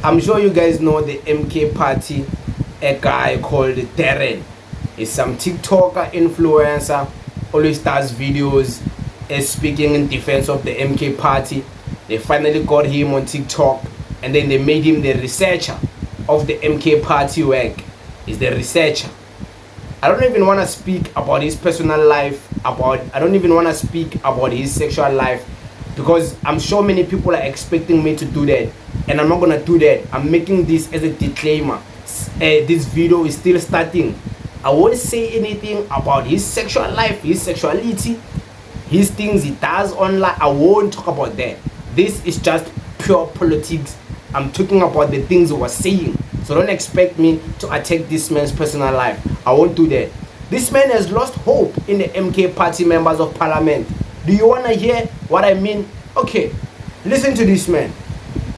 I'm sure you guys know the MK party, a guy called Darren. He's some TikToker influencer, always does videos, is speaking in defense of the MK party. They finally got him on TikTok, and then they made him the researcher of the MK party work. He's the researcher. I don't even want to speak about his personal life, I don't even want to speak about his sexual life, because I'm sure many people are expecting me to do that, and I'm not gonna do that. I'm making this as a disclaimer. This video is still starting. I won't say anything about his sexual life, his sexuality, his things he does online. I won't talk about that. This is just pure politics. I'm talking about the things he was saying. So don't expect me to attack this man's personal life. I won't do that. This man has lost hope in the MK party members of parliament. Do you want to hear what I mean? Okay, listen to this man.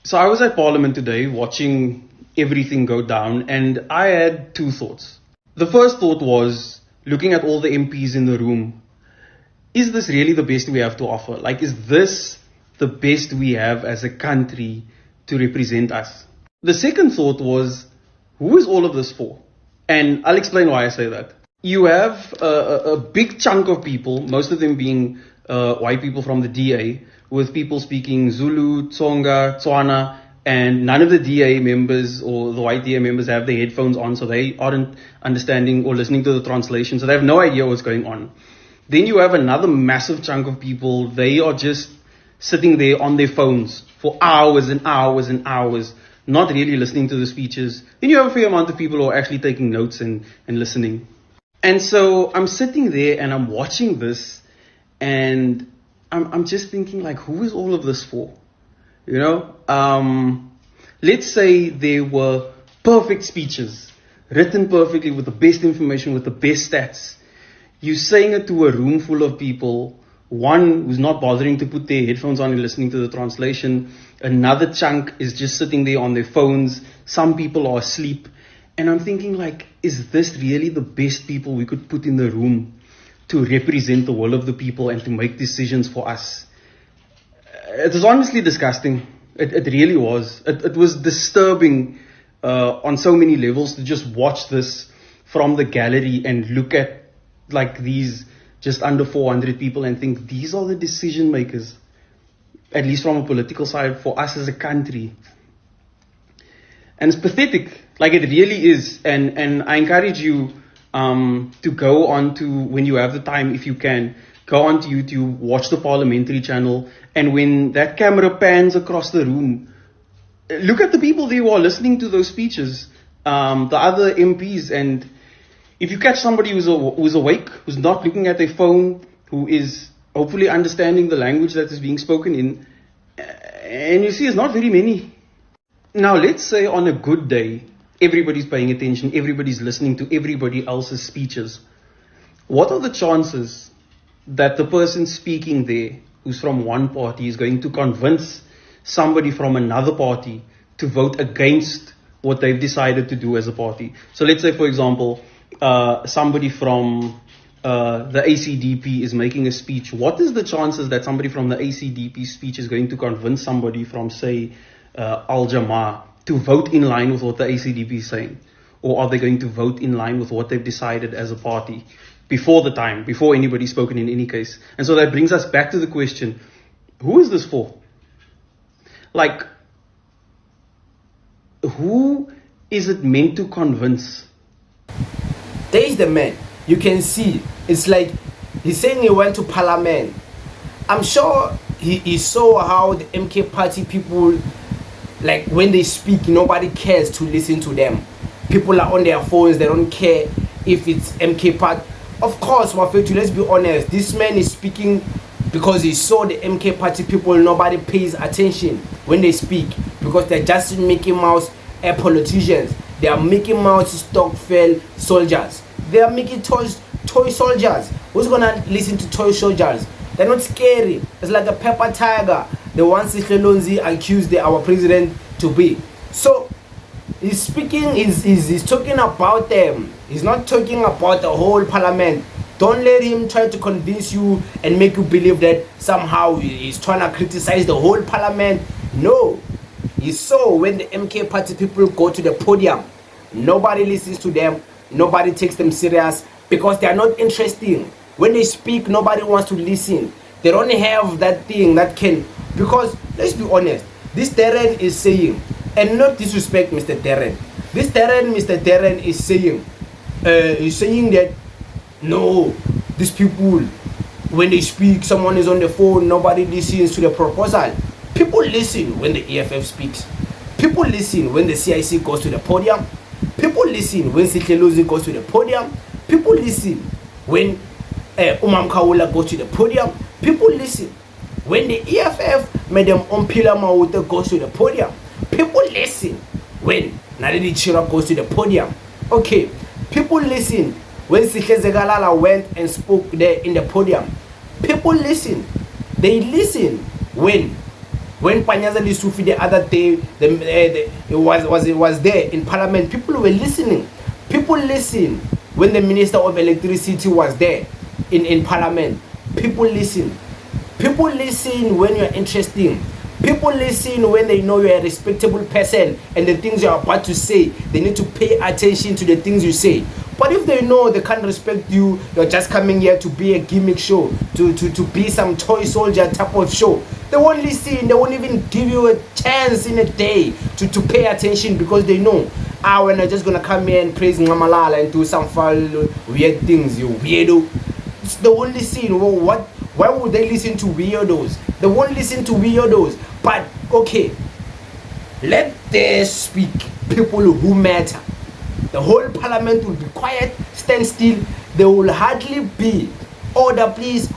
So I was at Parliament today watching everything go down, and I had two thoughts. The first thought was, looking at all the MPs in the room, is this really the best we have to offer? Like, is this the best we have as a country to represent us? The second thought was, who is all of this for? And I'll explain why I say that. You have a big chunk of people, most of them being white people from the DA, with people speaking Zulu, Tsonga, Tswana, and none of the DA members or the white DA members have their headphones on, so they aren't understanding or listening to the translation, so they have no idea what's going on. Then you have another massive chunk of people, they are just sitting there on their phones for hours and hours and hours, not really listening to the speeches. Then you have a fair amount of people who are actually taking notes and listening. And so I'm sitting there and I'm watching this, and I'm just thinking, like, who is all of this for? You know, let's say there were perfect speeches, written perfectly with the best information, with the best stats. You're saying it to a room full of people, one who's not bothering to put their headphones on and listening to the translation. Another chunk is just sitting there on their phones. Some people are asleep. And I'm thinking, like, is this really the best people we could put in the room to represent the will of the people and to make decisions for us? It was honestly disgusting. It really was. It was disturbing on so many levels to just watch this from the gallery and look at, like, these just under 400 people and think, these are the decision makers, at least from a political side, for us as a country. And it's pathetic, like it really is. And I encourage you to go on to, when you have the time, if you can, go on to YouTube, watch the parliamentary channel, and when that camera pans across the room, look at the people there who are listening to those speeches, the other MPs, and if you catch somebody who's awake, who's not looking at their phone, who is hopefully understanding the language that is being spoken in, and you see it's not very many. Now, let's say on a good day, everybody's paying attention, everybody's listening to everybody else's speeches. What are the chances that the person speaking there, who's from one party, is going to convince somebody from another party to vote against what they've decided to do as a party? So let's say, for example, somebody from the ACDP is making a speech. What is the chances that somebody from the ACDP speech is going to convince somebody from, say, Al Jamaa to vote in line with what the ACDP is saying? Or are they going to vote in line with what they've decided as a party before anybody's spoken in any case? And so that brings us back to the question, who is this for? Like, who is it meant to convince? There's the man. You can see, it's like he's saying he went to parliament. I'm sure he saw how the MK party people, like, when they speak, nobody cares to listen to them. People are on their phones, they don't care if it's MK party. Of course, Wafetu, let's be honest, this man is speaking because he saw the MK party people. Nobody pays attention when they speak because they're just Mickey Mouse politicians. They are Mickey Mouse Stockfell soldiers. They are making toy soldiers. Who's gonna listen to toy soldiers? They're not scary. It's like a pepper tiger, the one Sihlelonzi accused our president to be. So he's speaking, he's talking about them. He's not talking about the whole parliament. Don't let him try to convince you and make you believe that somehow he's trying to criticize the whole parliament. No. You saw when the MK party people go to the podium, nobody listens to them, nobody takes them serious because they are not interesting. When they speak, nobody wants to listen. They don't have that thing that can, because let's be honest, this Darren is saying, and not disrespect Mr. Darren, Mr. Darren is saying that no, these people, when they speak, someone is on the phone, nobody listens to the proposal. People listen when the EFF speaks. People listen when the CIC goes to the podium. People listen when Sihlelozi goes to the podium. People listen when Umam Kawula goes to the podium. People listen when the EFF Madam Ompila Mawuta goes to the podium. People listen when Naledi Chira goes to the podium. Okay, people listen when Sihle went and spoke there in the podium. People listen. They listen when Panyaza Lisufi the other day, it was there in Parliament. People were listening. People listen when the Minister of Electricity was there in Parliament. People listen. People listen when you're interesting. People listen when they know you're a respectable person and the things you're about to say, they need to pay attention to the things you say. But if they know they can't respect you, you're just coming here to be a gimmick show, to be some toy soldier type of show, they won't listen. They won't even give you a chance in a day to pay attention, because they know, when they're just gonna come here and praise Ngamalala and do some foul weird things, you weirdo. They won't listen. Well, why would they listen to weirdos? They won't listen to weirdos. But okay, let there speak people who matter. The whole Parliament will be quiet, stand still. There will hardly be order please,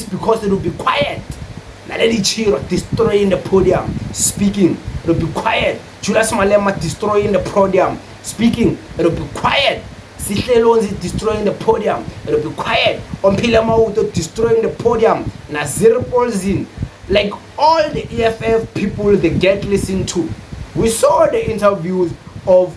because it will be quiet. Naledi Chiro destroying the podium, speaking, it will be quiet. Julius Malema destroying the podium, speaking, it will be quiet. Sihlelonzi destroying the podium, it will be quiet. Ompila Mawuto destroying the podium. Nazir Polzin, like all the EFF people, they get listened to. We saw the interviews of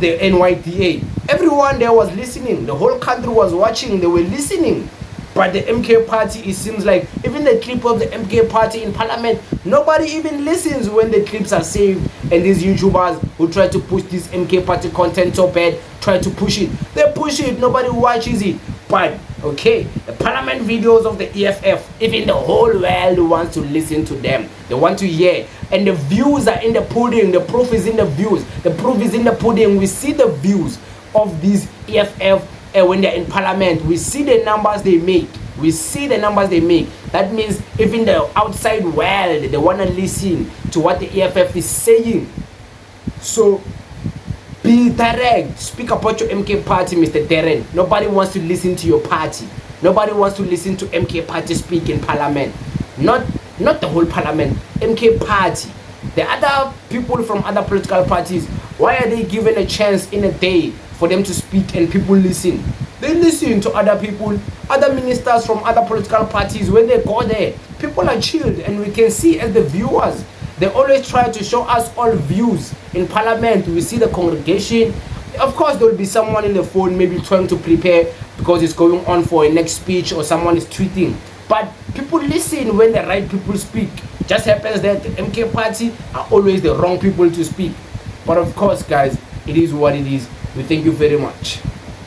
the NYDA. Everyone there was listening. The whole country was watching. They were listening. But the MK party, it seems like even the clip of the MK party in Parliament, nobody even listens when the clips are saved. And these YouTubers who try to push this MK party content so bad, try to push it. They push it. Nobody watches it. But okay, the Parliament videos of the EFF, even the whole world wants to listen to them. They want to hear. And the views are in the pudding. The proof is in the views. The proof is in the pudding. We see the views of these EFF when they're in Parliament. We see the numbers they make. We see the numbers they make. That means even the outside world, they want to listen to what the EFF is saying. So be direct. Speak about your MK party, Mr. Darren. Nobody wants to listen to your party. Nobody wants to listen to MK party speak in Parliament. Not the whole Parliament. MK party. The other people from other political parties, why are they given a chance in a day for them to speak and people listen? They listen to other people, other ministers from other political parties. When they go there, people are chilled, and we can see as the viewers, they always try to show us all views in Parliament. We see the congregation. Of course, there will be someone in the phone maybe trying to prepare because it's going on for a next speech, or someone is tweeting. But people listen when the right people speak. Just happens that the MK party are always the wrong people to speak. But of course, guys, it is what it is. We thank you very much.